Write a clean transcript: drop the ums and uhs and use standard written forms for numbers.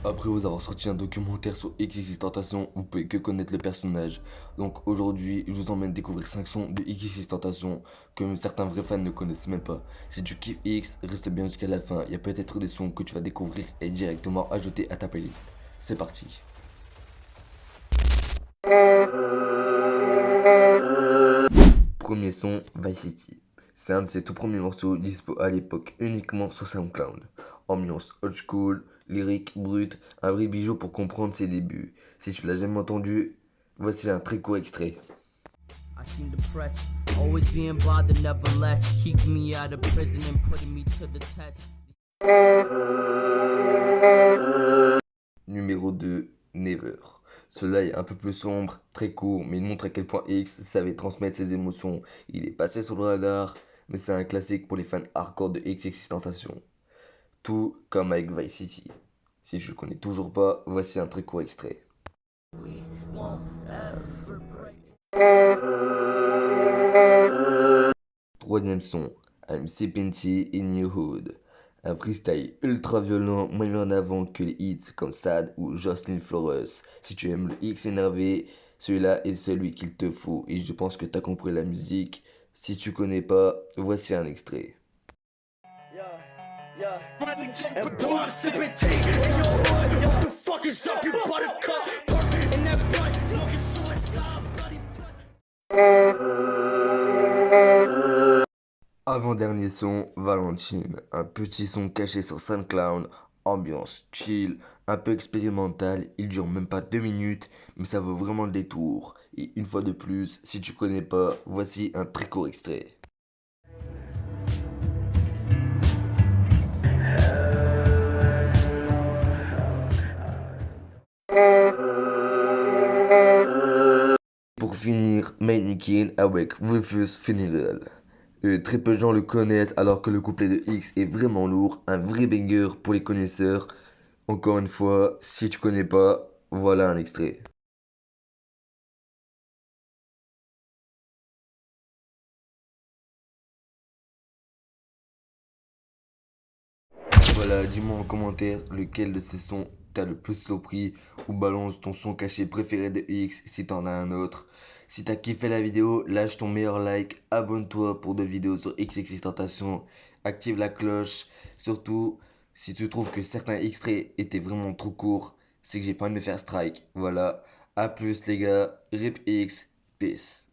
Après vous avoir sorti un documentaire sur XXXTentacion, vous pouvez que connaître le personnage. Donc aujourd'hui, je vous emmène découvrir 5 sons de XXXTentacion que même certains vrais fans ne connaissent même pas. Si tu kiffes X, reste bien jusqu'à la fin. Il y a peut-être des sons que tu vas découvrir et directement ajouter à ta playlist. C'est parti. Premier son, Vice City. C'est un de ses tout premiers morceaux dispo à l'époque uniquement sur SoundCloud. Ambiance old school, lyrique brut, un vrai bijou pour comprendre ses débuts. Si tu l'as jamais entendu, voici un très court extrait. I seem depressed, always being bothered, nevertheless. Keep me out of prison and putting me to the test. Numéro 2, Never. Cela est un peu plus sombre, très court, mais il montre à quel point X savait transmettre ses émotions. Il est passé sous le radar, mais c'est un classique pour les fans hardcore de XXXTentacion. Tout comme avec Vice City. Si je ne connais toujours pas, voici un très court extrait. Troisième son, I'm sipping tea in your hood. Un freestyle ultra violent, moins mis en avant que les hits comme Sad ou Jocelyn Flores. Si tu aimes le X énervé, celui-là est celui qu'il te faut. Et je pense que tu as compris la musique. Si tu connais pas, voici un extrait. Yeah. And boy, I'm sipping tea in your hood. What the fuck is up, you buttercup? Park in that blunt, smoking suicide, bloody Avant-dernier son, Valentine. Un petit son caché sur SoundCloud. Ambiance chill, un peu expérimental. Il dure même pas 2 minutes, mais ça vaut vraiment le détour. Et une fois de plus, si tu connais pas, voici un très court extrait. Pour finir, Mannequin avec Rufus Funeral. Très peu de gens le connaissent alors que le couplet de X est vraiment lourd, un vrai banger pour les connaisseurs. Encore une fois, si tu connais pas, voilà un extrait. Voilà, dis-moi en commentaire lequel de ces sons t'as le plus surpris ou balance ton son caché préféré de X si t'en as un autre. Si t'as kiffé la vidéo, lâche ton meilleur like, abonne-toi pour d'autres vidéos sur XXXTentacion, active la cloche. Surtout, si tu trouves que certains extraits étaient vraiment trop courts, c'est que j'ai pas envie de me faire strike. Voilà, à plus les gars, RIP X, peace.